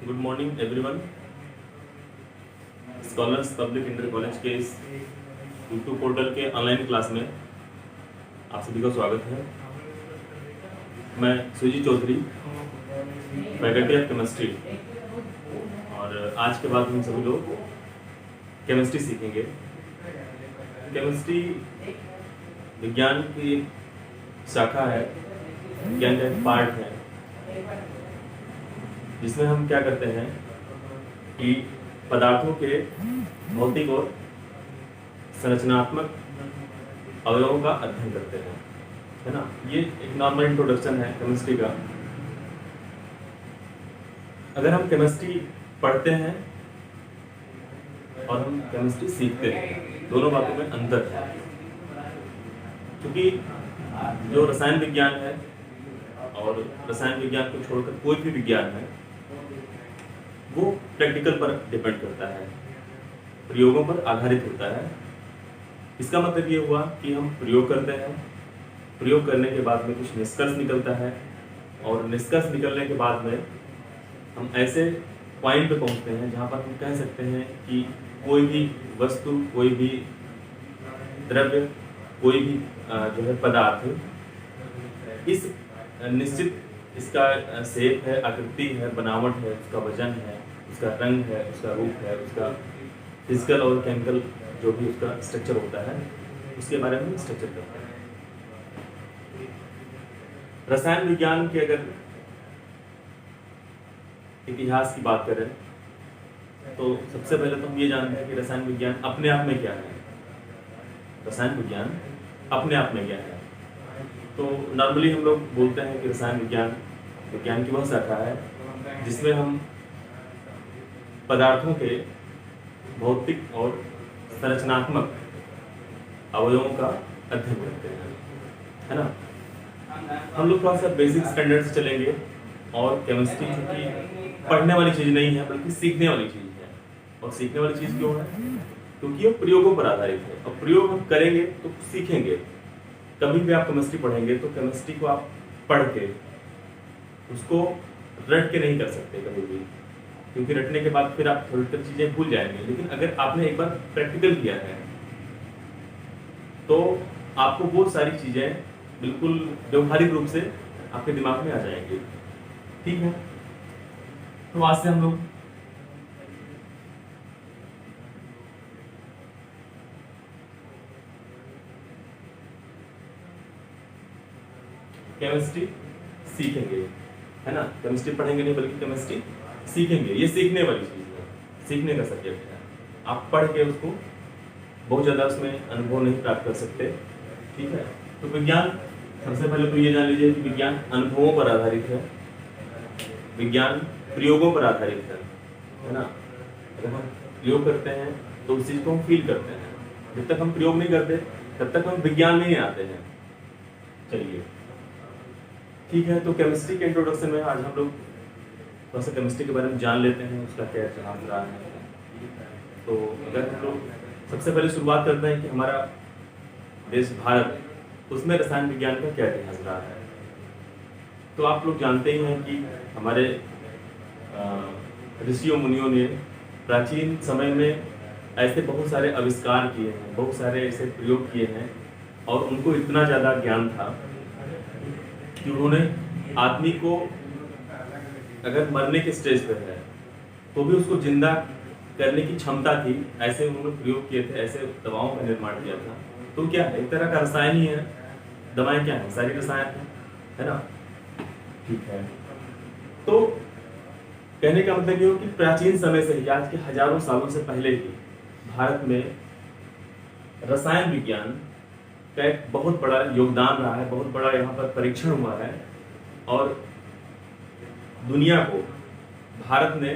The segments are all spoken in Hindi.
Good morning everyone. Scholars public inter college के इस यूट्यूब पोर्टल के ऑनलाइन क्लास में आप सभी का स्वागत है। मैं Sujeet Chaudhary, faculty of chemistry, और आज के बाद हम सभी लोग केमिस्ट्री सीखेंगे। केमिस्ट्री विज्ञान की शाखा है, विज्ञान का एक पार्ट है, जिसमें हम क्या करते हैं कि पदार्थों के भौतिक और संरचनात्मक अवयवों का अध्ययन करते हैं, है ना। ये एक नॉर्मल इंट्रोडक्शन है केमिस्ट्री का। अगर हम केमिस्ट्री पढ़ते हैं और हम केमिस्ट्री सीखते हैं, दोनों बातों में अंतर है। क्योंकि जो रसायन विज्ञान है और रसायन विज्ञान को छोड़कर कोई भी विज्ञान है, वो प्रैक्टिकल पर डिपेंड करता है, प्रयोगों पर आधारित होता है। इसका मतलब ये हुआ कि हम प्रयोग करते हैं, प्रयोग करने के बाद में कुछ निष्कर्ष निकलता है, और निष्कर्ष निकलने के बाद में हम ऐसे पॉइंट पे पहुंचते हैं जहां पर हम कह सकते हैं कि कोई भी वस्तु, कोई भी द्रव्य, कोई भी जो है पदार्थ इस निश्चित इसका शेप है, आकृति है, बनावट है, उसका वजन है, उसका रंग है, उसका रूप है, उसका फिजिकल और केमिकल जो भी उसका स्ट्रक्चर होता है, उसके बारे में स्ट्रक्चर करते हैं। रसायन विज्ञान के अगर इतिहास की बात करें तो सबसे पहले तो हम ये जानते हैं कि रसायन विज्ञान अपने आप में क्या है। रसायन विज्ञान अपने आप में क्या है? तो नॉर्मली हम लोग बोलते हैं कि रसायन विज्ञान की वह शाखा है जिसमें हम पदार्थों के भौतिक और संरचनात्मक अवयवों का अध्ययन करते हैं, है ना। हम लोग थोड़ा सा बेसिक स्टैंडर्ड से चलेंगे, और केमिस्ट्री चूंकि पढ़ने वाली चीज़ नहीं है बल्कि सीखने वाली चीज़ है। और सीखने वाली चीज़ क्यों है? क्योंकि ये प्रयोगों पर आधारित है, और प्रयोग हम करेंगे तो सीखेंगे। कभी भी आप केमिस्ट्री पढ़ेंगे तो केमिस्ट्री को आप पढ़ के उसको रट के नहीं कर सकते कभी भी, क्योंकि रटने के बाद फिर आप थोड़ी थोड़ी चीज़ें भूल जाएंगे। लेकिन अगर आपने एक बार प्रैक्टिकल किया है तो आपको वो सारी चीज़ें बिल्कुल व्यवहारिक रूप से आपके दिमाग में आ जाएंगी। ठीक है, तो आज से हम लोग केमिस्ट्री सीखेंगे, है ना। केमिस्ट्री पढ़ेंगे नहीं बल्कि केमिस्ट्री सीखेंगे। ये सीखने वाली चीज़ है, सीखने का सब्जेक्ट है। आप पढ़ के उसको बहुत ज़्यादा उसमें अनुभव नहीं प्राप्त कर सकते। ठीक है, तो विज्ञान सबसे पहले तो ये जान लीजिए कि विज्ञान अनुभवों पर आधारित है, विज्ञान प्रयोगों पर आधारित है ना। अगर हम प्रयोग करते हैं तो उस चीज़ को हम फील करते हैं। जब तक हम प्रयोग नहीं करते तब तक हम विज्ञान में नहीं आते हैं। चलिए ठीक है, तो केमिस्ट्री के इंट्रोडक्शन में आज हम लोग थोड़ा सा केमिस्ट्री के बारे में जान लेते हैं, उसका क्या चला रहा है। तो अगर हम लोग सबसे पहले शुरुआत करते हैं कि हमारा देश भारत, उसमें रसायन विज्ञान का क्या इतिहास रहा है। तो आप लोग जानते ही हैं कि हमारे ऋषियों मुनियों ने प्राचीन समय में ऐसे बहुत सारे आविष्कार किए हैं, बहुत सारे ऐसे प्रयोग किए हैं, और उनको इतना ज़्यादा ज्ञान था कि उन्होंने आदमी को अगर मरने के स्टेज पर है तो भी उसको जिंदा करने की क्षमता थी। ऐसे उन्होंने प्रयोग किए थे, ऐसे दवाओं का निर्माण किया था। तो क्या है, एक तरह का रसायन ही है। दवाएं क्या है? सारी रसायन है ना। ठीक है, तो कहने का मतलब ये हो कि प्राचीन समय से ही, आज के हजारों सालों से पहले ही भारत में रसायन विज्ञान का एक बहुत बड़ा योगदान रहा है, बहुत बड़ा यहाँ पर परीक्षण हुआ है। और दुनिया को भारत ने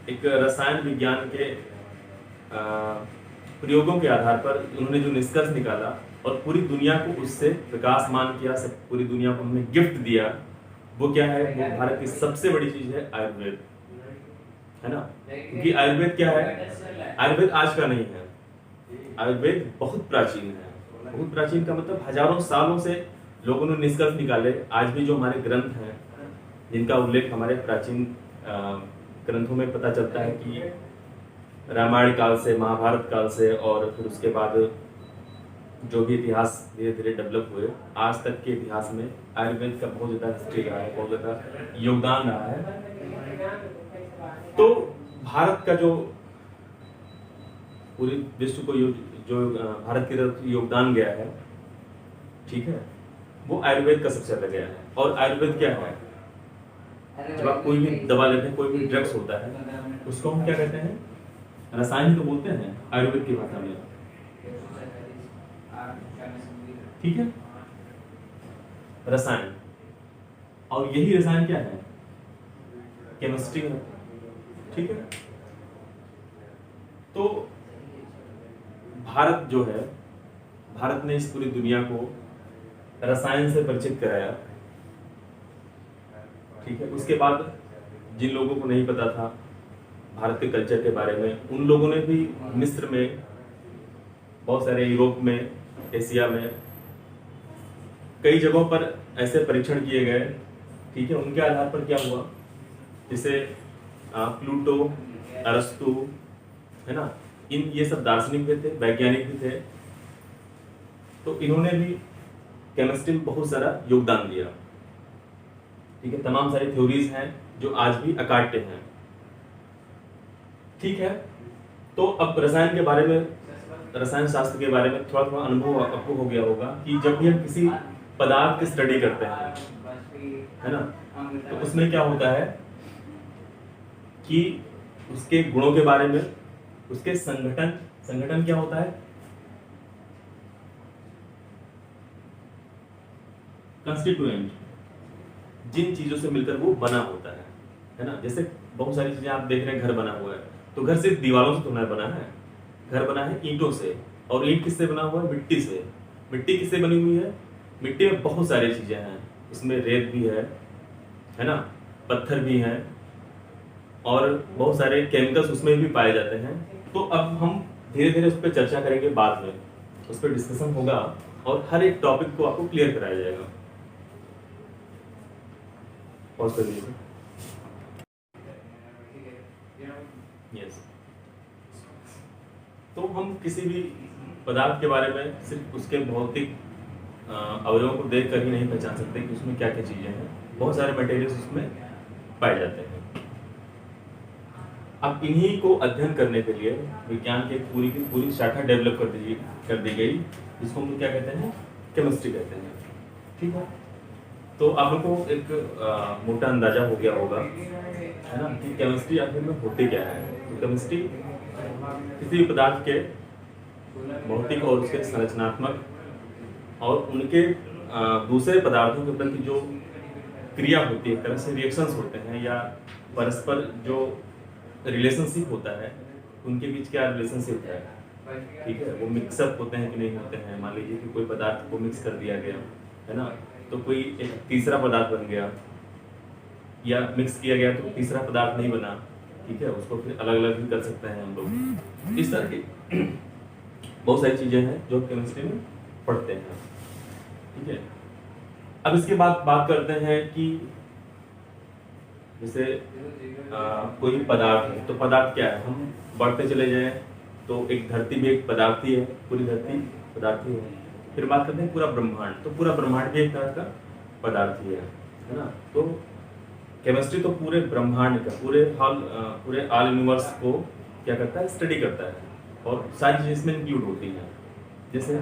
एक रसायन विज्ञान के प्रयोगों के आधार पर उन्होंने जो निष्कर्ष निकाला और पूरी दुनिया को उससे विकासमान किया, सब पूरी दुनिया को उन्होंने गिफ्ट दिया, वो क्या है? वो भारत की सबसे बड़ी चीज है आयुर्वेद, है ना। क्योंकि आयुर्वेद क्या है? आयुर्वेद आज का नहीं है, आयुर्वेद बहुत प्राचीन है। बहुत प्राचीन का मतलब हजारों सालों से लोगों ने निष्कर्ष निकाले। आज भी जो हमारे ग्रंथ हैं जिनका उल्लेख हमारे प्राचीन ग्रंथों में पता चलता है कि रामायण काल से, महाभारत काल से और फिर उसके बाद जो भी इतिहास धीरे धीरे डेवलप हुए, आज तक के इतिहास में आयुर्वेद का बहुत ज़्यादा हिस्ट्री रहा है, बहुत ज़्यादा योगदान रहा है। तो भारत का जो पूरे विश्व को जो भारत की तरफ योगदान गया है, ठीक है, वो आयुर्वेद का सबसे ज़्यादा गया है। और आयुर्वेद क्या है? जब आप कोई भी दवा लेते हैं, कोई भी ड्रग्स होता है, उसको हम क्या कहते हैं? रसायन तो बोलते हैं आयुर्वेद की भाषा में, ठीक है, रसायन। और यही रसायन क्या है? केमिस्ट्री है, ठीक है। तो भारत जो है, भारत ने इस पूरी दुनिया को रसायन से परिचित कराया, ठीक है। उसके बाद जिन लोगों को नहीं पता था भारत के कल्चर के बारे में, उन लोगों ने भी मिस्र में, बहुत सारे यूरोप में, एशिया में कई जगहों पर ऐसे परीक्षण किए गए, ठीक है। उनके आधार पर क्या हुआ, जैसे प्लूटो, अरस्तु, है ना, ये सब दार्शनिक भी थे, वैज्ञानिक भी थे। तो इन्होंने भी केमिस्ट्री में बहुत सारा योगदान दिया, ठीक है। तमाम सारी थ्योरीज हैं जो आज भी अकाट्य हैं, ठीक है। तो अब रसायन के बारे में, रसायन शास्त्र के बारे में थोड़ा थोड़ा अनुभव आपको हो गया होगा कि जब भी हम किसी पदार्थ की स्टडी करते हैं, है ना, तो उसमें क्या होता है कि उसके गुणों के बारे में, उसके संगठन क्या होता है, कंस्टिट्यूएंट, जिन चीजों से मिलकर वो बना होता है ना। जैसे बहुत सारी चीजें आप देख रहे हैं, घर बना हुआ है, तो घर सिर्फ दीवारों से थोड़ा बना है, घर बना है ईंटों से। और ईंट किससे बना हुआ है? मिट्टी से। मिट्टी किससे बनी हुई है? मिट्टी में बहुत सारी चीजें हैं, उसमें रेत भी है ना, पत्थर भी हैं, और बहुत सारे केमिकल्स उसमें भी पाए जाते हैं। तो अब हम धीरे धीरे उस पर चर्चा करेंगे, बाद में उस पर डिस्कशन होगा और हर एक टॉपिक को आपको क्लियर कराया जाएगा। पॉज कर दीजिए। यस। तो हम किसी भी पदार्थ के बारे में सिर्फ उसके भौतिक अवयवों को देख कर ही नहीं पहचान सकते कि उसमें क्या क्या चीजें हैं, बहुत सारे मटेरियल्स उसमें पाए जाते हैं। अब इन्हीं को अध्ययन करने के लिए विज्ञान की पूरी की पूरी शाखा डेवलप कर दी गई, जिसको हम क्या कहते हैं? केमिस्ट्री कहते हैं, ठीक है। तो आप लोग को एक मोटा अंदाजा हो गया होगा, है ना, कि केमिस्ट्री आखिर में होती क्या है। तो केमिस्ट्री किसी भी पदार्थ के भौतिक और उसके संरचनात्मक और उनके दूसरे पदार्थों के प्रति जो क्रिया होती है, एक तरह से रिएक्शंस होते हैं, या परस्पर जो रिलेशनशिप होता है, उनके बीच क्या रिलेशनशिप है, ठीक है, वो मिक्सअप होते हैं कि नहीं होते हैं। मान लीजिए कि कोई पदार्थ को मिक्स कर दिया गया, है ना, तो कोई एक तीसरा पदार्थ बन गया, या मिक्स किया गया तो तीसरा पदार्थ नहीं बना, ठीक है, उसको फिर अलग अलग भी कर सकते हैं हम लोग। इस तरह की बहुत सारी चीजें हैं जो केमिस्ट्री में पढ़ते हैं, ठीक है। अब इसके बाद बात करते हैं कि जैसे कोई पदार्थ है, तो पदार्थ क्या है, हम बढ़ते चले जाएं तो एक धरती भी एक पदार्थ ही है, पूरी धरती पदार्थ ही है। फिर बात करते हैं पूरा ब्रह्मांड, तो पूरा ब्रह्मांड भी एक तरह का पदार्थ ही है ना। तो केमिस्ट्री तो पूरे ब्रह्मांड का, पूरे ऑल यूनिवर्स को क्या करता है? स्टडी करता है, और सारी चीजें इसमें इंक्लूड होती हैं। जैसे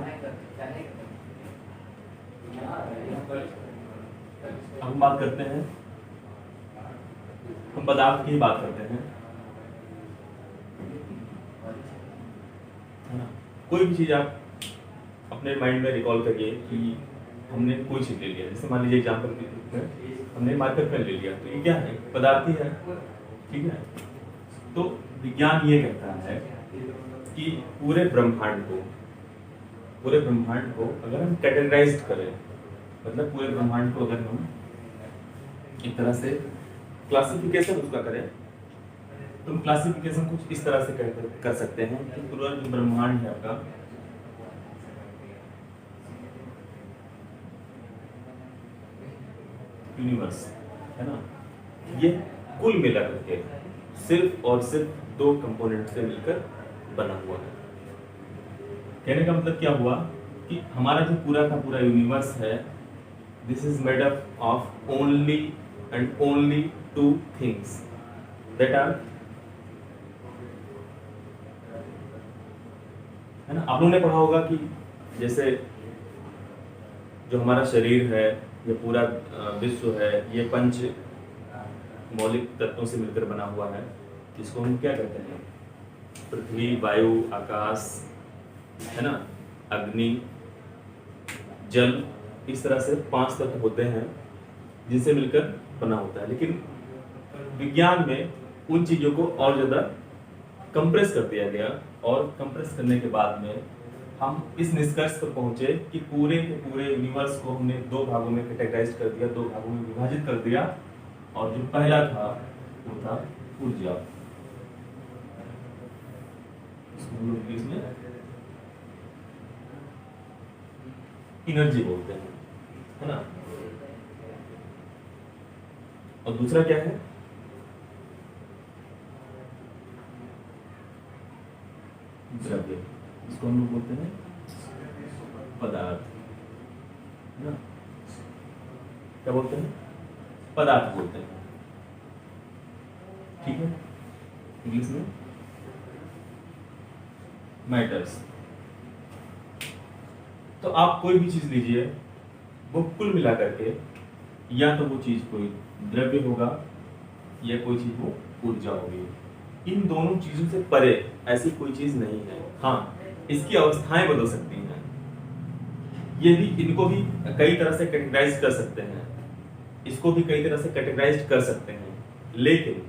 हम बात करते हैं, हम पदार्थ की बात करते हैं, है ना। कोई भी चीज आप अपने माइंड में रिकॉल करिए कि हमने कोई चीज ले लिया, जैसे मान लीजिए एग्जाम्पल के रूप में हमने मार्कर पेन ले लिया, तो ये क्या है? पदार्थ ही है, ठीक है। तो विज्ञान ये कहता है कि पूरे ब्रह्मांड को अगर हम कैटेगराइज करें, मतलब पूरे ब्रह्मांड को अगर हम एक तरह से क्लासिफिकेशन उसका करें, तो हम क्लासिफिकेशन कुछ इस तरह से कर सकते हैं कि पूरा जो ब्रह्मांड है आपका, यूनिवर्स, है ना, ये कुल मिला करके सिर्फ और सिर्फ दो कंपोनेंट से मिलकर बना हुआ है। कहने का मतलब क्या हुआ कि हमारा जो पूरा का पूरा यूनिवर्स है, this is made up of only and only two things that are, है ना। आप लोगों ने पढ़ा होगा कि जैसे जो हमारा शरीर है, ये पूरा विश्व है, ये पंच मौलिक तत्वों से मिलकर बना हुआ है। इसको हम क्या कहते हैं? पृथ्वी, वायु, आकाश, है ना, अग्नि, जल, इस तरह से 5 तत्व होते हैं जिनसे मिलकर बना होता है। लेकिन विज्ञान में उन चीजों को और ज्यादा कंप्रेस कर दिया गया, और कंप्रेस करने के बाद में हम इस निष्कर्ष पर पहुंचे कि पूरे के पूरे यूनिवर्स को हमने 2 भागों में कैटेगराइज कर दिया, 2 भागों में विभाजित कर दिया। और जो पहला था वो था ऊर्जा, इसको हम लोग इंग्लिश में एनर्जी बोलते हैं, है ना। और दूसरा क्या है? द्रव्य, इसको हम लोग बोलते हैं पदार्थ, है ना। क्या बोलते हैं? पदार्थ बोलते हैं, ठीक है। इंग्लिश में मैटर्स। तो आप कोई भी चीज लीजिए, वो कुल मिला करके या तो वो चीज कोई द्रव्य होगा या कोई चीज वो ऊर्जा होगी। इन दोनों चीजों से परे ऐसी कोई चीज नहीं है। हाँ, इसकी अवस्थाएं बदल सकती हैं, ये भी, इनको भी कई तरह से कैटेगराइज कर सकते हैं, इसको भी कई तरह से कैटेगराइज कर सकते हैं। लेकिन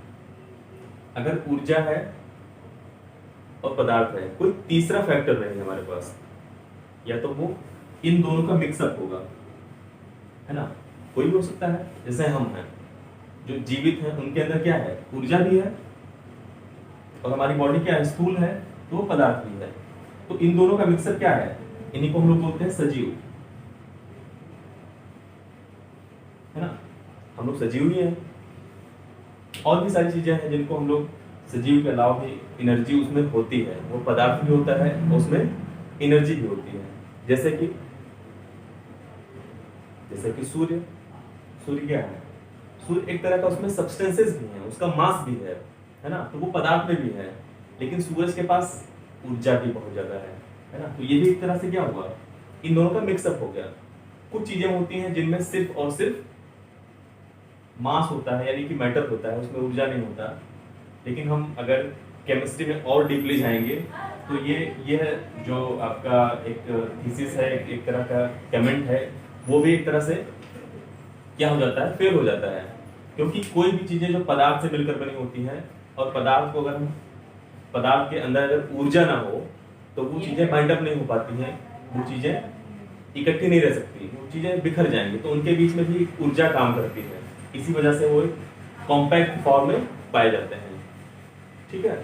अगर ऊर्जा है और पदार्थ है, कोई तीसरा फैक्टर नहीं है हमारे पास, या तो वो इन दोनों का मिक्सअप होगा, है ना। कोई भी हो सकता है, जैसे हम हैं, जो जीवित हैं, उनके अंदर क्या है? ऊर्जा भी है, और हमारी बॉडी क्या है? स्थूल है, तो वो पदार्थ भी है। तो इन दोनों का मिक्सअप क्या है? इन्हीं को हम लोग बोलते हैं सजीव, है ना। हम लोग सजीव ही हैं। और भी सारी चीजें हैं जिनको हम लोग सजीव के अलावा भी एनर्जी उसमें होती है, वो पदार्थ भी होता है, उसमें एनर्जी भी होती है। जैसे कि सूर्य। सूर्य क्या है? सूर्य एक तरह का, उसमें सब्सटेंसेस भी हैं, उसका मास भी है ना। तो वो पदार्थ में भी है, लेकिन सूरज के पास ऊर्जा भी बहुत ज्यादा है ना। तो ये भी एक तरह से क्या हुआ? इन दोनों का मिक्सअप हो गया। कुछ चीजें होती हैं जिनमें सिर्फ और सिर्फ मास होता है, यानी कि मैटर होता है, उसमें ऊर्जा नहीं होता। लेकिन हम अगर केमिस्ट्री में और डीपली जाएंगे तो ये जो आपका एक थीसिस है, एक तरह का कमेंट है, वो भी एक तरह से क्या हो जाता है? फेल हो जाता है। क्योंकि कोई भी चीजें जो पदार्थ से मिलकर बनी होती हैं, और पदार्थ को अगर हम, पदार्थ के अंदर अगर ऊर्जा ना हो तो वो चीजें बाइंड अप नहीं हो पाती हैं, वो चीजें इकट्ठी नहीं रह सकती, वो चीजें बिखर जाएंगी। तो उनके बीच में भी ऊर्जा काम करती है, इसी वजह से वो कॉम्पैक्ट फॉर्म में पाए जाते हैं, ठीक है।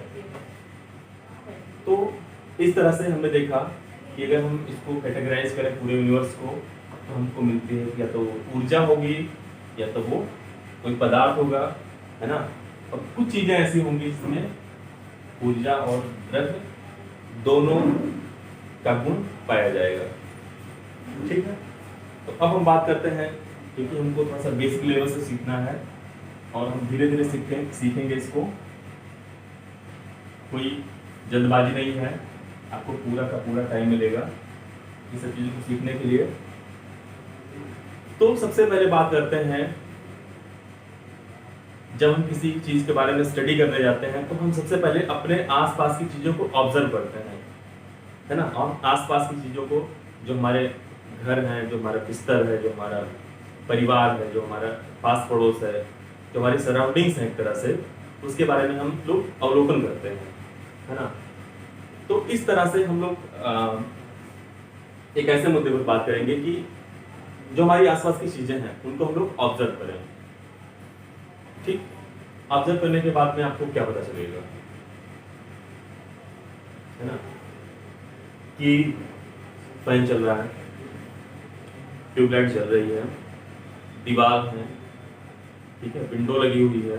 तो इस तरह से हमने देखा कि अगर हम इसको कैटेगराइज करें पूरे यूनिवर्स को, तो हमको मिलती है या तो ऊर्जा होगी, या तो वो कोई पदार्थ होगा, है ना। और कुछ चीजें ऐसी होंगी जिसमें ऊर्जा और द्रव्य दोनों का गुण पाया जाएगा, ठीक है। तो अब हम बात करते हैं, क्योंकि हमको थोड़ा सा बेसिक लेवल से सीखना है, और हम धीरे धीरे सीखेंगे इसको। कोई जल्दबाजी नहीं है, आपको पूरा का पूरा टाइम मिलेगा ये सब चीज़ों को सीखने के लिए। तो सबसे पहले बात करते हैं, जब हम किसी चीज़ के बारे में स्टडी करने जाते हैं तो हम सबसे पहले अपने आसपास की चीज़ों को ऑब्जर्व करते हैं, है ना। और आसपास की चीज़ों को, जो हमारे घर हैं, जो हमारा बिस्तर है, जो हमारा परिवार है, जो हमारा पास पड़ोस है, जो हमारी सराउंडिंग्स हैं एक तरह से, उसके बारे में हम लोग अवलोकन करते हैं, है ना। तो इस तरह से हम लोग एक ऐसे मुद्दे पर बात करेंगे कि जो हमारी आसपास की चीजें हैं उनको हम लोग ऑब्जर्व करें, ठीक। ऑब्जर्व करने के बाद में आपको क्या पता चलेगा, है ना, कि फैन चल रहा है, ट्यूबलाइट चल रही है, दीवार है, ठीक है, विंडो लगी हुई है,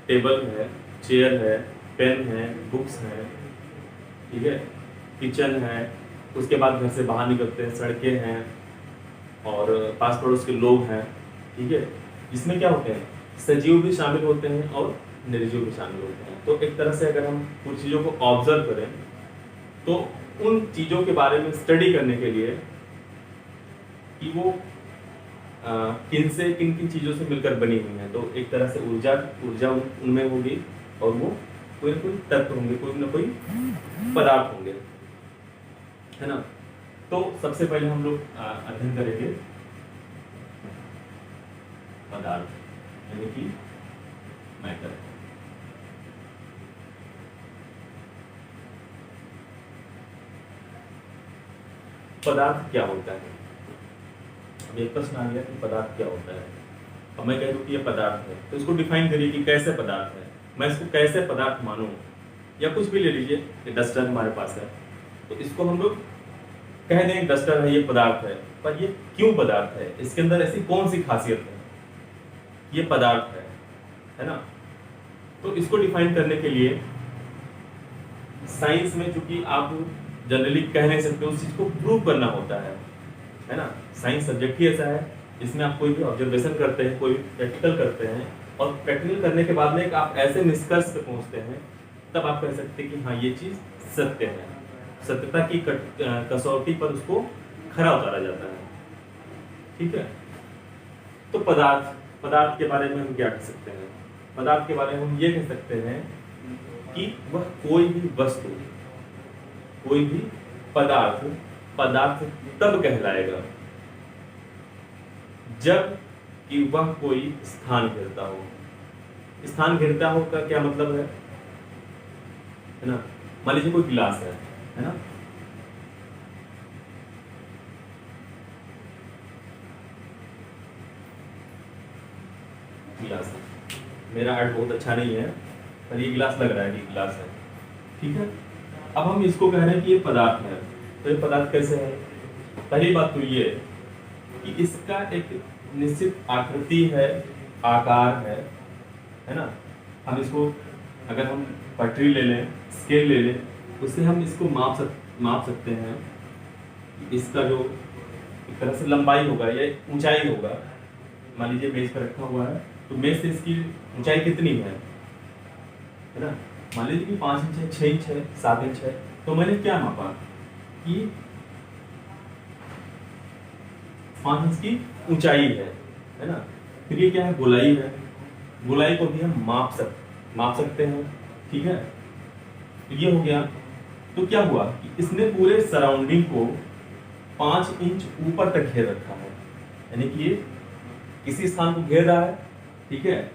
टेबल है, चेयर है, पेन है, बुक्स है, ठीक है, किचन है, उसके बाद घर से बाहर निकलते हैं, सड़कें हैं और पास पड़ोस के लोग हैं, ठीक है, जिसमें क्या होते हैं, सजीव भी शामिल होते हैं और निर्जीव भी शामिल होते हैं। तो एक तरह से अगर हम कुछ चीज़ों को ऑब्जर्व करें तो उन चीज़ों के बारे में स्टडी करने के लिए कि वो किन किन चीज़ों से मिलकर बनी हुई हैं, तो एक तरह से ऊर्जा उनमें होगी और वो कोई ना कोई तत्व होंगे, कोई ना कोई पदार्थ होंगे, है ना। तो सबसे पहले हम लोग अध्ययन करेंगे पदार्थ यानी कि मैटर। पदार्थ क्या होता है? अब एक प्रश्न आ गया कि पदार्थ क्या होता है। अब मैं कह दूं कि ये पदार्थ है, तो इसको डिफाइन करिए कि कैसे पदार्थ है, मैं इसको कैसे पदार्थ मानूं, या कुछ भी ले लीजिए, ये डस्टर हमारे पास है, तो इसको हम लोग कह दें डस्टर है, ये पदार्थ है, पर ये क्यों पदार्थ है, इसके अंदर ऐसी कौन सी खासियत है, ये पदार्थ है ना। तो इसको डिफाइन करने के लिए साइंस में चूंकि आप जनरली कह नहीं सकते, उस चीज को प्रूव करना होता है ना। साइंस सब्जेक्ट ही ऐसा है, इसमें आप कोई भी ऑब्जर्वेशन करते हैं, कोई प्रैक्टिकल करते हैं, और प्रैक्टिकल करने के बाद में आप ऐसे निष्कर्ष पे पहुंचते हैं, तब आप कह सकते हैं कि हाँ ये चीज सत्य है। सत्यता की कसौटी पर उसको खरा उतारा जाता है, ठीक है। तो पदार्थ के बारे में हम क्या कह सकते हैं? पदार्थ के बारे में हम ये कह सकते हैं कि वह कोई भी वस्तु, कोई भी पदार्थ तब कहलाएगा जब कि वह कोई स्थान घेरता हो। स्थान घेरता हो का क्या मतलब है ना। मान लीजिए कोई गिलास है ना, गिलास है, मेरा आर्ट बहुत अच्छा नहीं है पर ये गिलास लग रहा है कि गिलास है, ठीक है। अब हम इसको कह रहे हैं कि ये पदार्थ है, तो ये पदार्थ कैसे है? पहली बात तो ये कि इसका एक निश्चित आकृति है, आकार है ना। हम इसको अगर हम पटरी ले लें, स्केल ले लें, उससे हम इसको माप सकते हैं। इसका जो एक तरह से लंबाई होगा या ऊंचाई होगा, मान लीजिए मेज पर रखा हुआ है, तो मेज से इसकी ऊंचाई कितनी है ना। मान लीजिए कि 5 इंच है, 6 इंच है, 7 इंच है, तो मैंने क्या मापा कि 5 इंच की ऊंचाई है ना। फिर ये क्या है? गोलाई है, गोलाई को भी हम माप सकते हैं, ठीक है। तो ये हो गया। तो क्या हुआ कि इसने पूरे सराउंडिंग को 5 इंच ऊपर तक घेर रखा है, यानी कि ये किसी स्थान को घेर रहा है, ठीक है।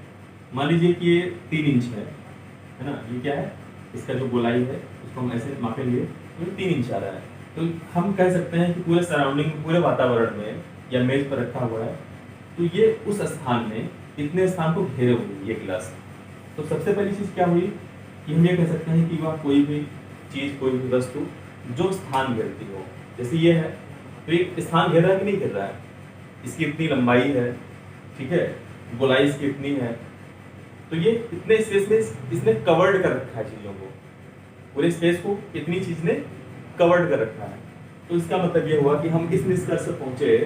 मान लीजिए कि ये 3 इंच है ना, ये क्या है? इसका जो गोलाई है उसको हम ऐसे मापेंगे तो 3 इंच आ रहा है। तो हम कह सकते हैं कि पूरे सराउंडिंग, पूरे वातावरण में या मेज पर रखा हुआ है, तो ये उस स्थान में इतने स्थान को घेरे हुए ये गिलास। तो सबसे पहली चीज क्या हुई कि हम ये कह सकते हैं कि वह कोई भी चीज, कोई भी वस्तु जो स्थान घेरती हो, जैसे ये है, तो ये स्थान घेर रहा है कि नहीं घेर रहा है? इसकी इतनी लंबाई है, ठीक है, गोलाई इसकी इतनी है, तो ये इतने स्पेस में इसने कवर्ड कर रखा है चीजों को, पूरे स्पेस को इतनी चीज ने कवर्ड कर रखा है। तो इसका मतलब ये हुआ कि हम इस निष्कर्ष से पहुंचे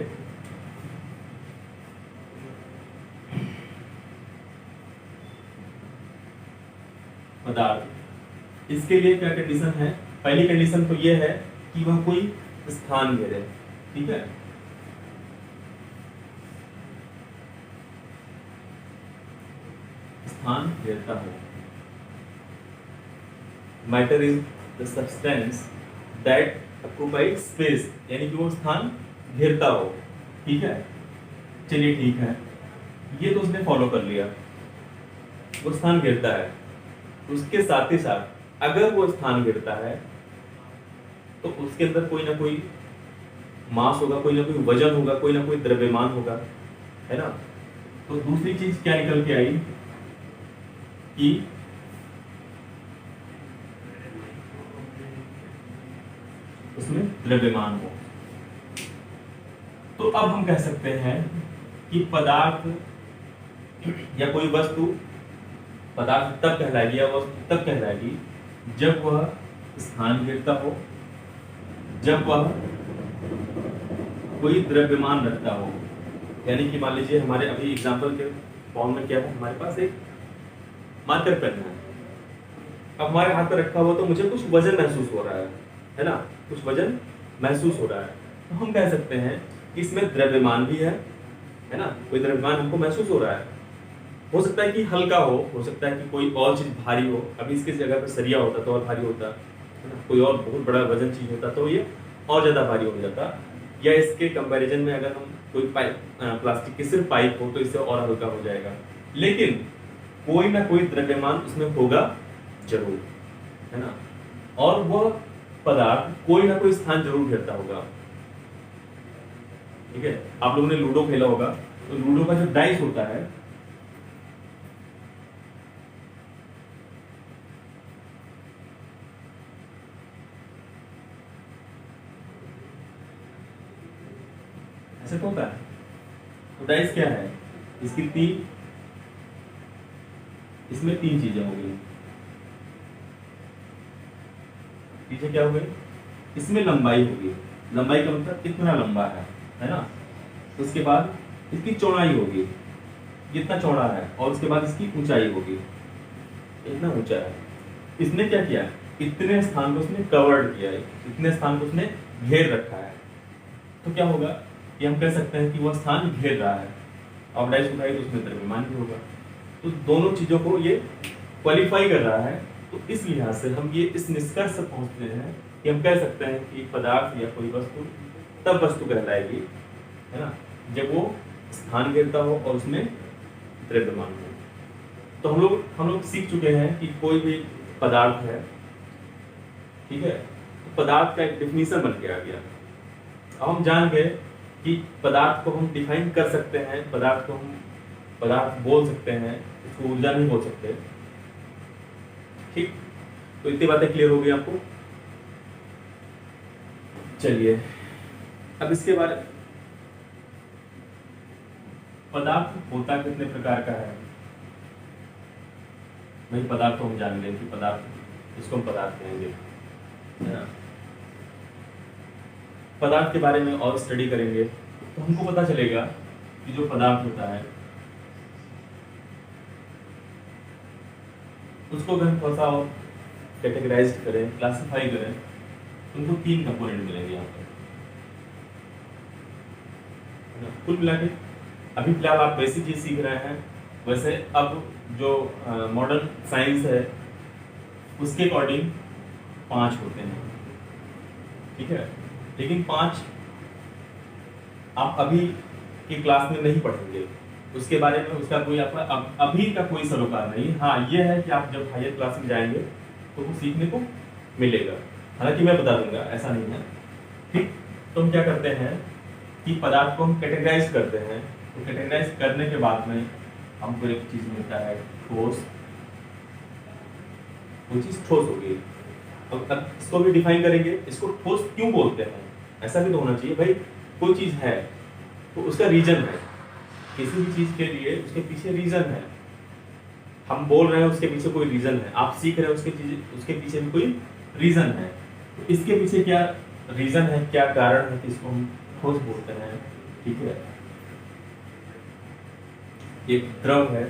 पदार्थ। इसके लिए क्या कंडीशन है? पहली कंडीशन तो ये है कि वह कोई स्थान घेरे, ठीक है। स्थान घेरता हो। Matter is the substance that occupied space, यानी कि वो स्थान घेरता हो, ठीक है। चलिए ठीक है, ये तो उसने फॉलो कर लिया, वो स्थान घेरता है। उसके साथ ही साथ अगर वो स्थान घेरता है तो उसके अंदर कोई ना कोई मास होगा, कोई ना कोई वजन होगा, कोई ना कोई द्रव्यमान होगा, है ना। तो दूसरी चीज क्या निकल के आई कि उसमें द्रव्यमान हो। तो अब हम कह सकते हैं कि पदार्थ या कोई वस्तु पदार्थ तब कहलाएगी या वस्तु तब कहलाएगी जब वह स्थान घेरता हो, जब वह कोई द्रव्यमान रखता हो। यानी कि मान लीजिए हमारे अभी एग्जांपल के फॉर्म में क्या है, हमारे पास एक मार्कर पेन है। अब हमारे हाथ पर रखा हुआ तो मुझे कुछ वजन महसूस हो रहा है ना, कुछ वजन महसूस हो रहा है। तो हम कह सकते हैं कि इसमें द्रव्यमान भी है ना, कोई द्रव्यमान हमको महसूस हो रहा है। हो सकता है कि हल्का हो सकता है कि कोई और चीज भारी हो। अभी इसकी जगह पर सरिया होता तो और भारी होता है ना, कोई और बहुत बड़ा वजन चीज होता तो ये और ज्यादा भारी हो जाता। या इसके कंपैरिजन में अगर हम कोई पाइप, प्लास्टिक की सिर्फ पाइप हो तो इससे और हल्का हो जाएगा। लेकिन कोई ना कोई द्रव्यमान उसमें होगा जरूर, है ना, और वह पदार्थ कोई ना कोई स्थान जरूर घेरता होगा। ठीक है, आप लोगों ने लूडो खेला होगा तो लूडो का जो डाइस होता है, ऐसे तो होता है। तो डाइस क्या है, इसमें तीन चीजें हो गई। पीछे क्या हो गई, इसमें लंबाई होगी। लंबाई का मतलब कितना लंबा है ना। उसके बाद इसकी चौड़ाई होगी, कितना चौड़ा है, और उसके बाद इसकी ऊंचाई होगी, इतना ऊंचा है। इसने क्या किया, इतने स्थान को उसने कवर्ड किया है, इतने स्थान को उसने घेर रखा है। तो क्या होगा कि हम कह सकते हैं कि वह स्थान घेर रहा है। अब डाइस उठाई तो उसमें द्रव्यमान भी होगा। तो दोनों चीजों को ये क्वालिफाई कर रहा है। तो इस लिहाज से हम ये इस निष्कर्ष से पहुंचते हैं कि हम कह सकते हैं कि पदार्थ या कोई वस्तु तब वस्तु कहलाएगी, है ना, जब वो स्थान घेरता हो और उसमें द्रव्यमान हो। तो हम लोग सीख चुके हैं कि कोई भी पदार्थ है, ठीक है, तो पदार्थ का एक डेफिनेशन बन के आ गया। अब हम जान गए कि पदार्थ को हम डिफाइन कर सकते हैं, पदार्थ को हम पदार्थ बोल सकते हैं, उसको ऊर्जा नहीं बोल सकते। ठीक, तो इतनी बातें क्लियर हो गई आपको। चलिए अब इसके बारे, पदार्थ होता कितने प्रकार का है भाई। पदार्थ को हम जान गए कि पदार्थ, इसको हम पदार्थ कहेंगे, है ना। पदार्थ के बारे में और स्टडी करेंगे तो हमको पता चलेगा कि जो पदार्थ होता है उसको अगर हम थोड़ा सा और कैटेगराइज करें, क्लासिफाई करें, उनको तीन कंपोनेंट मिलेंगे यहाँ पर। कुल मिला के अभी फिलहाल आप बेसिक चीज सीख रहे हैं। वैसे अब जो मॉडर्न साइंस है उसके अकॉर्डिंग 5 होते हैं, ठीक है। लेकिन 5 आप अभी की क्लास में नहीं पढ़ेंगे, उसके बारे में उसका कोई आपका अभी का कोई सरोकार नहीं। हाँ ये है कि आप जब हायर क्लास में जाएंगे तो वो सीखने को मिलेगा, हालांकि मैं बता दूंगा, ऐसा नहीं है। ठीक, तो हम क्या करते हैं कि पदार्थ को हम कैटेगराइज करते हैं। तो कैटेगराइज करने के बाद में हमको एक चीज मिलता है ठोस। वो चीज ठोस होगी। अब इसको भी डिफाइन करेंगे, इसको ठोस क्यों बोलते हैं। ऐसा भी तो होना चाहिए भाई, कोई चीज है तो उसका रीजन है। किसी भी चीज के लिए उसके पीछे रीजन है। हम बोल रहे हैं उसके पीछे कोई रीजन है, आप सीख रहे हैं उसके पीछे भी कोई रीजन है। तो इसके पीछे क्या रीजन है, क्या कारण है कि इसको हम ठोस बोलते हैं। ठीक है, एक द्रव है,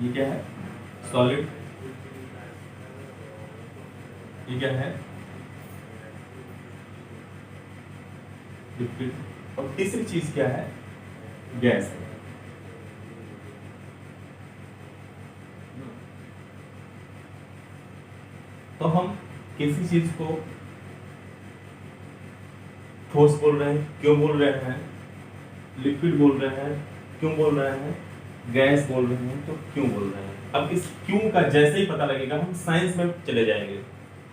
ये क्या है, सॉलिड। ये क्या है, लिक्विड। और तीसरी चीज क्या है, गैस है। तो हम किसी चीज को ठोस बोल रहे हैं, क्यों बोल रहे हैं, लिक्विड बोल रहे हैं, क्यों बोल रहे हैं, गैस बोल रहे हैं, तो क्यों बोल रहे हैं। अब इस क्यों का जैसे ही पता लगेगा हम साइंस में चले जाएंगे।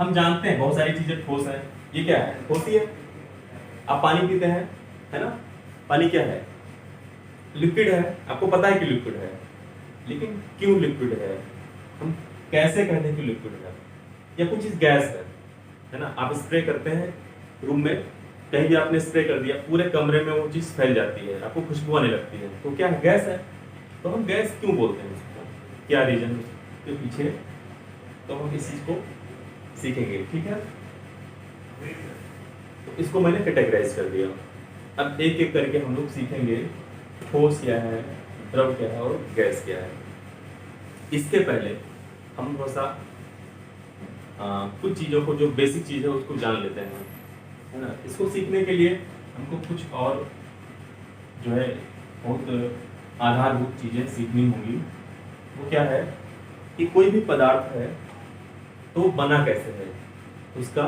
हम जानते हैं बहुत सारी चीजें ठोस है। ये क्या है, ठोस ही है। आप पानी पीते हैं, है ना, पानी क्या है, लिक्विड है। आपको पता है कि लिक्विड है, लेकिन क्यों लिक्विड है, हम कैसे कहते हैं कि लिक्विड है। या कुछ चीज गैस है ना, आप स्प्रे करते हैं रूम में, कहीं भी आपने स्प्रे कर दिया, पूरे कमरे में वो चीज फैल जाती है, आपको खुशबू आने लगती है, तो क्या है, गैस है। तो हम गैस क्यों बोलते हैं उसको, क्या रीजन है। के पीछे, तो हम इस चीज को सीखेंगे, ठीक है। तो इसको मैंने कैटेगराइज कर दिया। अब एक एक करके हम लोग सीखेंगे ठोस क्या है, द्रव क्या है और गैस क्या है। इसके पहले हम थोड़ा सा कुछ चीज़ों को, जो बेसिक चीज़ है उसको जान लेते हैं, है ना। इसको सीखने के लिए हमको कुछ और जो है बहुत आधारभूत चीज़ें सीखनी होंगी। वो क्या है कि कोई भी पदार्थ है तो बना कैसे है, उसका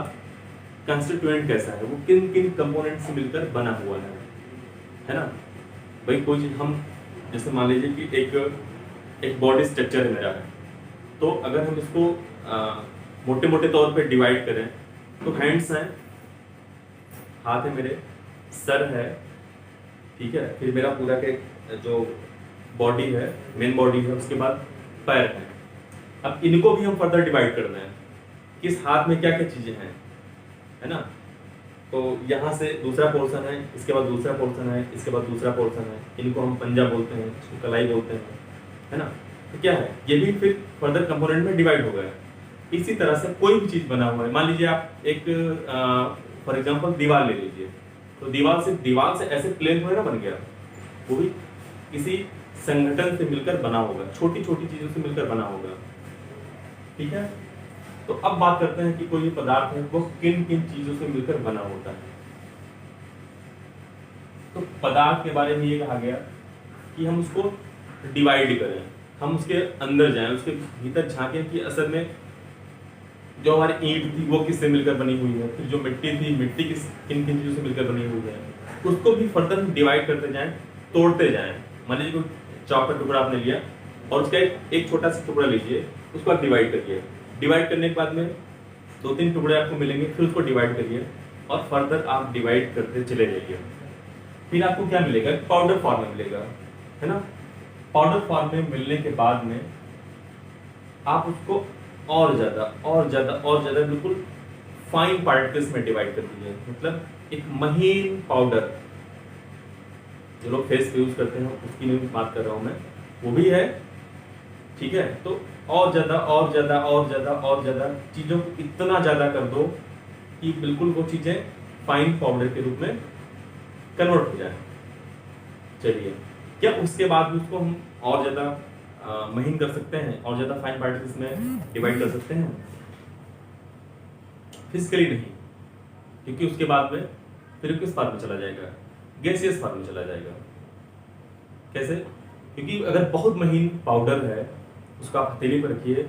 कंस्टिट्यूएंट कैसा है, वो किन किन कंपोनेंट से मिलकर बना हुआ है ना। भाई कोई चीज़ हम, जैसे मान लीजिए कि एक बॉडी स्ट्रक्चर है मेरा है, तो अगर हम इसको मोटे मोटे तौर पे डिवाइड करें तो हैंड्स हैं, हाथ है मेरे, सर है, ठीक है, फिर मेरा पूरा के जो बॉडी है, मेन बॉडी है, उसके बाद पैर है। अब इनको भी हम फर्दर डिवाइड करना है, किस हाथ में क्या क्या चीजें हैं, है ना। तो यहाँ से दूसरा पोर्शन है, इसके बाद दूसरा पोर्शन है, इसके बाद दूसरा पोर्शन है, इनको हम पंजा बोलते हैं, इसको कलाई बोलते हैं, है ना। तो क्या है, ये भी फिर फर्दर कंपोनेंट में डिवाइड हो गया। इसी तरह से कोई भी चीज बना हुआ है, मान लीजिए आप एक फॉर एग्जांपल दीवार ले लीजिए, तो दीवार से ऐसे प्लेन थोड़ा ना बन गया, वो भी किसी संगठन से मिलकर बना होगा, छोटी छोटी चीजों से मिलकर बना होगा, ठीक है। तो अब बात करते हैं कि कोई भी पदार्थ है वो किन किन चीजों से मिलकर बना होता है। तो पदार्थ के बारे में ये कहा गया कि हम उसको डिवाइड करें, हम उसके अंदर जाएं, उसके भीतर झांकें कि असल में जो हमारी ईंट थी वो किससे मिलकर बनी हुई है, फिर जो मिट्टी थी, मिट्टी किन किन चीजों से मिलकर बनी हुई है, उसको भी फर्दर डिवाइड करते जाएं, तोड़ते जाएं। मान लीजिए कोई चौक का टुकड़ा आपने लिया और उसका एक छोटा सा टुकड़ा लीजिए, उसको आप डिवाइड करिए, डिवाइड करने के बाद में 2-3 टुकड़े आपको मिलेंगे, फिर उसको डिवाइड करिए और फर्दर आप डिवाइड करते चले जाइए। फिर आपको क्या मिलेगा, पाउडर फॉर्म में मिलेगा, है ना। पाउडर फॉर्म में मिलने के बाद में आप उसको और ज्यादा बिल्कुल फाइन पार्टिकल्स में डिवाइड कर दीजिए। मतलब एक महीन पाउडर, जो लोग फेस पे यूज करते हैं उसकी नहीं बात कर रहा हूं मैं, वो भी है, ठीक है। तो और ज्यादा चीजों को इतना ज्यादा कर दो कि बिल्कुल वो चीजें फाइन पाउडर के रूप में कन्वर्ट हो जाए। चलिए, क्या उसके बाद भी उसको हम और ज्यादा महीन कर सकते हैं, और ज्यादा फाइन पार्टिकल्स में डिवाइड कर सकते हैं? फिजिकली नहीं, क्योंकि उसके बाद में फिर किस फॉर्म में चला जाएगा, गैसियस फॉर्म में चला जाएगा। कैसे? क्योंकि अगर बहुत महीन पाउडर है, उसको आप हथेली पर रखिए,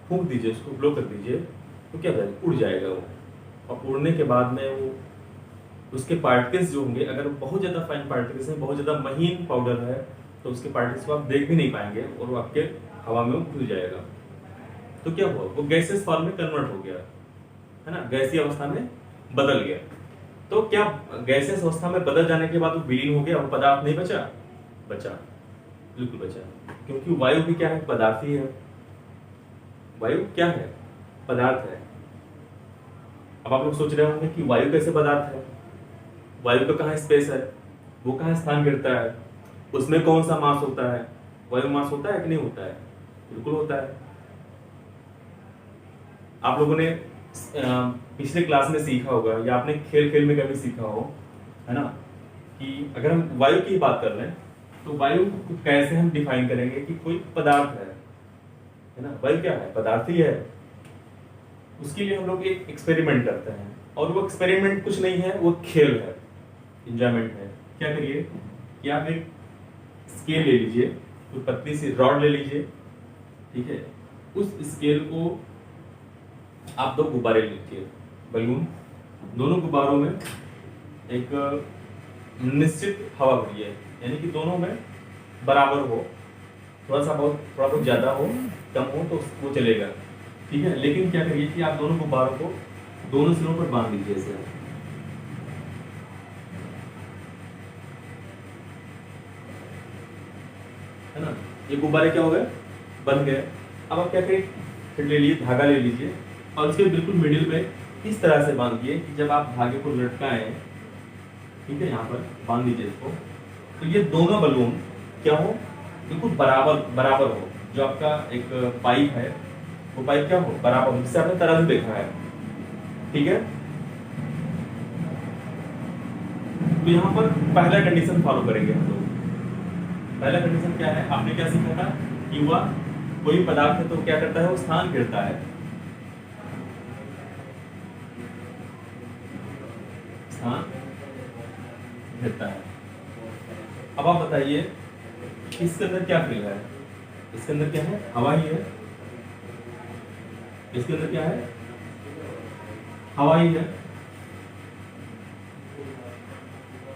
फूंक दीजिए, उसको ब्लो कर दीजिए, तो क्या होगा, उड़ जाएगा वो। और उड़ने के बाद में वो उसके पार्टिकल्स जो होंगे, अगर बहुत ज्यादा फाइन पार्टिकल्स हैं, बहुत ज्यादा महीन पाउडर है, तो उसके पार्टिकल्स को आप देख भी नहीं पाएंगे और वो आपके हवा में घुल जाएगा। तो क्या हुआ, वो गैसियस फॉर्म में कन्वर्ट हो गया, है ना, गैसीय अवस्था में बदल गया। तो क्या गैसियस अवस्था में बदल जाने के बाद वो विलीन हो गया और पदार्थ नहीं बचा? बचा, बिल्कुल बचा, क्योंकि वायु भी क्या है, पदार्थ ही है। वायु क्या है, पदार्थ है। अब आप लोग सोच रहे होंगे कि वायु कैसे पदार्थ है, वायु का कहाँ स्पेस है, वो कहाँ स्थान गिरता है, उसमें कौन सा मास होता है? वायु मास होता है कि नहीं होता है? बिल्कुल होता है। आप लोगों ने पिछले क्लास में सीखा होगा या आपने खेल खेल में कभी सीखा हो, है ना, कि अगर हम वायु की बात कर रहे हैं तो वायु को कैसे हम डिफाइन करेंगे कि कोई पदार्थ है ना। वायु क्या है, पदार्थ ही है। उसके लिए हम लोग एक एक्सपेरिमेंट करते हैं, और वो एक्सपेरिमेंट कुछ नहीं है, वो खेल है, एंजॉयमेंट है। क्या करिए कि आप एक स्केल ले लीजिए, कोई पतली सी रॉड ले लीजिए, ठीक है, उस स्केल को आप 2 गुब्बारे लीजिए, बलून, दोनों गुब्बारों में एक निश्चित हवा भरिए, यानी कि दोनों में बराबर हो, थोड़ा बहुत ज्यादा हो, कम हो तो वो चलेगा, ठीक है। लेकिन क्या करिए कि आप दोनों गुब्बारों को दोनों सिरों पर बांध दीजिए ऐसे, है ना। ये गुब्बारे क्या हो गए, बन गए। अब आप क्या करिए, फिर ले लीजिए, धागा ले लीजिए और उसके बिल्कुल मिडिल में इस तरह से बांधिए कि जब आप धागे को लटकाएं, ठीक है, यहाँ पर बांध दीजिए इसको, तो ये दोनों बलून क्या हो, बिल्कुल बराबर हो, जो आपका एक पाइप है, वो पाइप क्या हो बराबर, जिससे आपने तराजू देखा है, ठीक है। तो यहाँ पर पहला कंडीशन फॉलो करेंगे हम लोग। पहला कंडीशन क्या है, आपने क्या सीखा था कि वह कोई पदार्थ है तो क्या करता है, वो स्थान घेरता है, स्थान घेरता है। अब आप बताइए इसके अंदर क्या फील है, इसके अंदर क्या है, हवा ही है, इसके अंदर क्या है, हवा ही है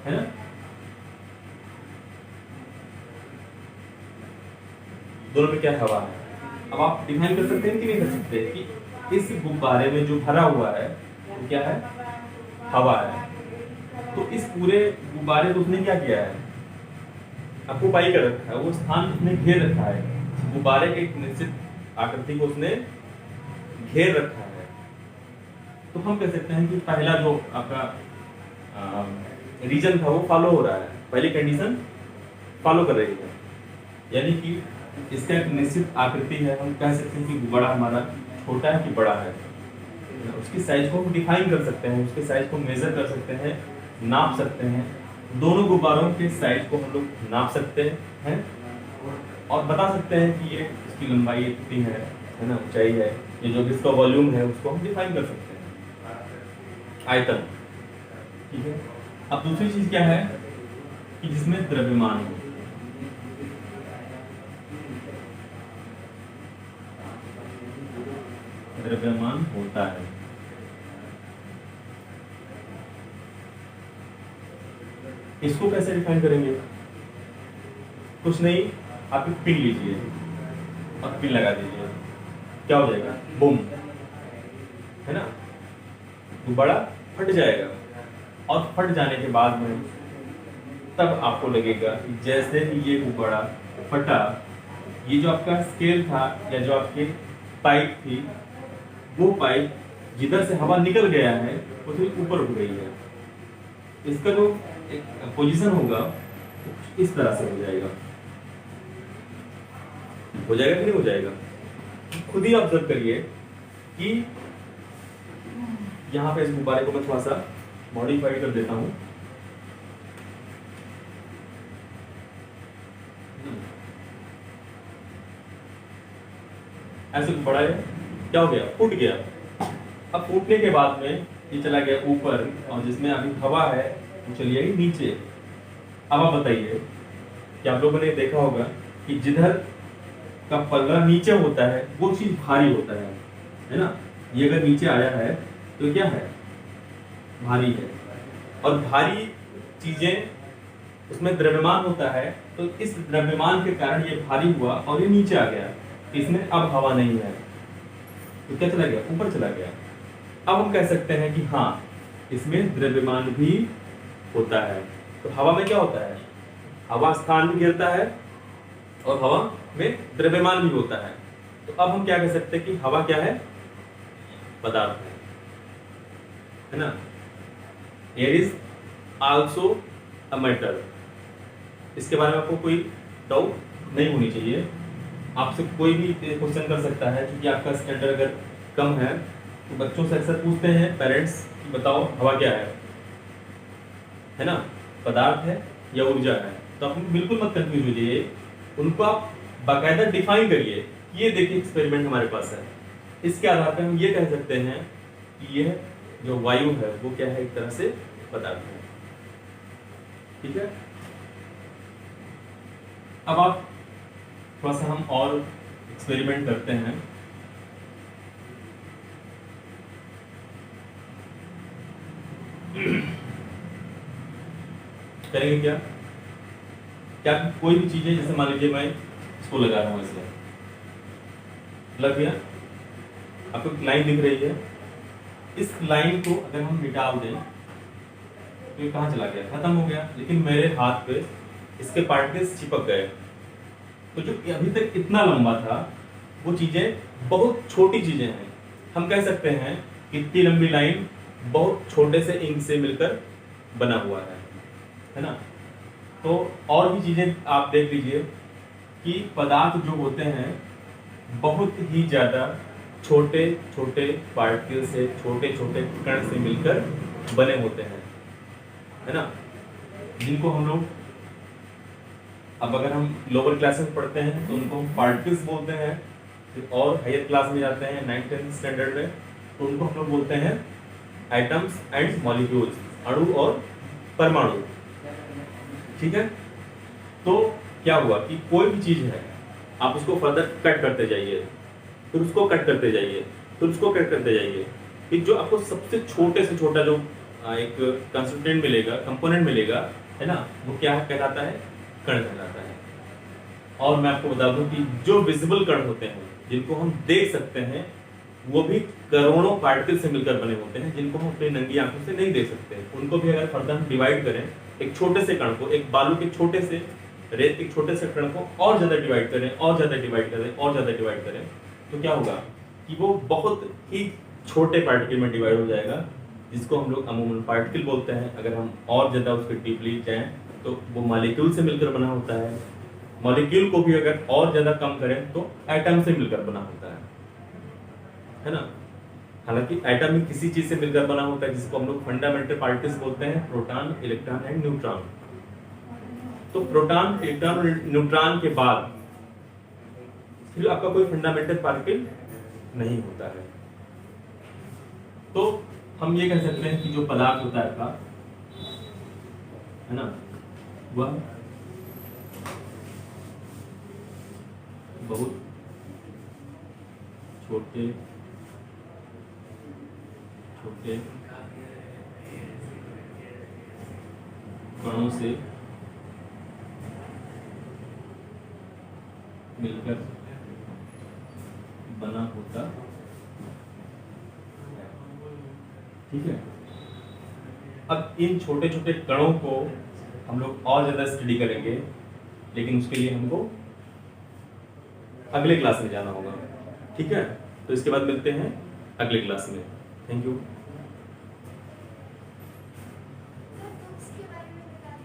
ना। दोनों में क्या हवा है। अब आप डिफाइन कर सकते हैं कि नहीं कर सकते कि इस गुब्बारे में जो भरा हुआ है वो क्या है, हवा है। तो इस पूरे गुब्बारे को उसने क्या किया है, ऑक्यूपाई कर रखा है, वो स्थान उसने घेर रखा है, गुब्बारे के एक निश्चित आकृति को उसने घेर रखा है। तो हम कह सकते हैं कि पहला जो आपका रीजन था वो फॉलो हो रहा है, पहली कंडीशन फॉलो कर रही है, यानी कि इसका एक निश्चित आकृति है। हम कह सकते हैं कि गुब्बारा हमारा छोटा है कि बड़ा है, उसकी साइज को हम डिफाइन कर सकते हैं, उसके साइज को मेजर कर सकते हैं, नाप सकते हैं। दोनों गुब्बारों के साइज को हम लोग नाप सकते हैं और बता सकते हैं कि ये इसकी लंबाई कितनी है ना, ऊंचाई है, ये जो इसका वॉल्यूम है उसको हम डिफाइन कर सकते हैं, आयतन, ठीक है। अब दूसरी चीज क्या है कि जिसमें द्रव्यमान हो, द्रव्यमान होता है। इसको कैसे डिफाइन करेंगे, कुछ नहीं, आप एक पिन लीजिए और पिन लगा दीजिए, क्या हो जाएगा, बूम, है ना, गुब्बारा फट जाएगा। और फट जाने के बाद में तब आपको लगेगा कि जैसे ही ये गुब्बारा फटा, ये जो आपका स्केल था या जो आपकी पाइप थी, वो पाइप जिधर से हवा निकल गया है वो थोड़ी ऊपर उठ गई है। इसका जो एक पोजीशन होगा इस तरह से हो जाएगा कि नहीं हो जाएगा। खुद ही ऑब्जर्व करिए कि यहाँ पे इस गुब्बारे को मैं थोड़ा सा मॉडिफाई कर देता हूँ। ऐसे गुब्बारा क्या हो गया, फूट गया। अब फूटने के बाद में ये चला गया ऊपर और जिसमें अभी हवा है वो चली जाएगी नीचे। अब आप बताइए कि आप लोगों ने देखा होगा कि जिधर का पल्ला नीचे होता है वो चीज भारी होता है ना। ये अगर नीचे आया है तो क्या है, भारी है। और भारी चीजें उसमें द्रव्यमान होता है, तो इस द्रव्यमान के कारण ये भारी हुआ और ये नीचे आ गया, इसमें अब हवा नहीं है तो क्या चला गया, ऊपर चला गया। अब हम कह सकते हैं कि हाँ इसमें द्रव्यमान भी होता है। तो हवा में क्या होता है, हवा स्थान भी घेरता है और हवा में द्रव्यमान भी होता है। तो अब हम क्या कह सकते हैं कि हवा क्या है, पदार्थ है ना। Air is also a matter. इसके बारे में आपको कोई डाउट नहीं होनी चाहिए। आपसे कोई भी क्वेश्चन कर सकता है, क्योंकि आपका स्टैंडर्ड अगर कम है तो बच्चों से अक्सर पूछते हैं पेरेंट्स कि बताओ हवा क्या है ना, पदार्थ है या ऊर्जा है। तो आप बिल्कुल मत कंफ्यूज हो जाइए, उनको आप बाकायदा डिफाइन करिए। ये देखिए एक्सपेरिमेंट हमारे पास है, इसके आधार पर हम ये कह सकते हैं कि यह जो वायु है वो क्या है, एक तरह से पदार्थ है, ठीक है। अब आप थोड़ा सा हम और एक्सपेरिमेंट करते हैं। करेंगे क्या, क्या कोई भी चीजें, जैसे मान लीजिए मैं इसको लगा रहा हूं, ऐसे लग गया, आपको एक लाइन दिख रही है, इस लाइन को अगर हम मिटा दें तो ये कहाँ चला गया, खत्म हो गया। लेकिन मेरे हाथ पे इसके पार्टिकल्स चिपक गए, तो जो अभी तक इतना लंबा था वो चीजें बहुत छोटी चीजें हैं। हम कह सकते हैं कि इतनी लंबी लाइन बहुत छोटे से इंक से मिलकर बना हुआ है ना। तो और भी चीजें आप देख लीजिए कि पदार्थ जो होते हैं बहुत ही ज़्यादा छोटे छोटे पार्टिकल से, छोटे छोटे कण से मिलकर बने होते हैं, है ना, जिनको हम लोग, अब अगर हम लोअर क्लास में पढ़ते हैं तो उनको हम पार्टिकल्स बोलते हैं, फिर और हायर क्लास में जाते हैं 9th-10th स्टैंडर्ड में तो उनको हम लोग बोलते हैं एटम्स एंड मॉलिक्यूल्स, अणु और परमाणु। ठीक है, तो क्या हुआ कि कोई भी चीज है आप उसको फर्दर कट करते जाइए, फिर उसको कट करते जाइए, फिर उसको कट करते जाइए, फिर जो आपको सबसे छोटे से छोटा जो एक कंस्टिट्यूएंट मिलेगा, कंपोनेंट मिलेगा, है ना, वो क्या कहलाता है, कण कहलाता है। और मैं आपको बता दूं कि जो विजिबल कण होते हैं, जिनको हम देख सकते हैं, वो भी करोड़ों पार्टिकल से मिलकर बने होते हैं, जिनको हम अपनी नंगी आंखों से नहीं देख सकते। उनको भी अगर फर्दर हम डिवाइड करें, एक छोटे से कण को, एक बालू के छोटे से, रेत के छोटे से कण को और ज्यादा डिवाइड करें, और ज्यादा डिवाइड करें, और ज्यादा डिवाइड करें, तो क्या होगा कि वो बहुत ही छोटे पार्टिकल में डिवाइड हो जाएगा, जिसको हम लोग अमूमन पार्टिकल बोलते हैं। अगर हम और ज्यादा उसके डीपली जाएं तो वो मॉलिक्यूल से मिलकर बना होता है। मॉलिक्यूल को भी अगर और ज्यादा कम करें तो एटम से मिलकर बना होता है ना। हालांकि एटम ही किसी चीज से मिलकर बना होता है जिसको हम लोग फंडामेंटल पार्टिकल्स बोलते हैं, प्रोटॉन, इलेक्ट्रॉन एंड न्यूट्रॉन। तो प्रोटॉन, इलेक्ट्रॉन और न्यूट्रॉन के बाद फिर आपका कोई फंडामेंटल पार्टिकल नहीं होता है। तो हम ये कह सकते हैं कि जो पदार्थ होता है आपका, है ना, वह बहुत छोटे छोटे कणों से मिलकर बना होता है। ठीक है, अब इन छोटे छोटे कणों को हम लोग और ज्यादा स्टडी करेंगे, लेकिन उसके लिए हमको अगले क्लास में जाना होगा। ठीक है, तो इसके बाद मिलते हैं अगले क्लास में। Thank you.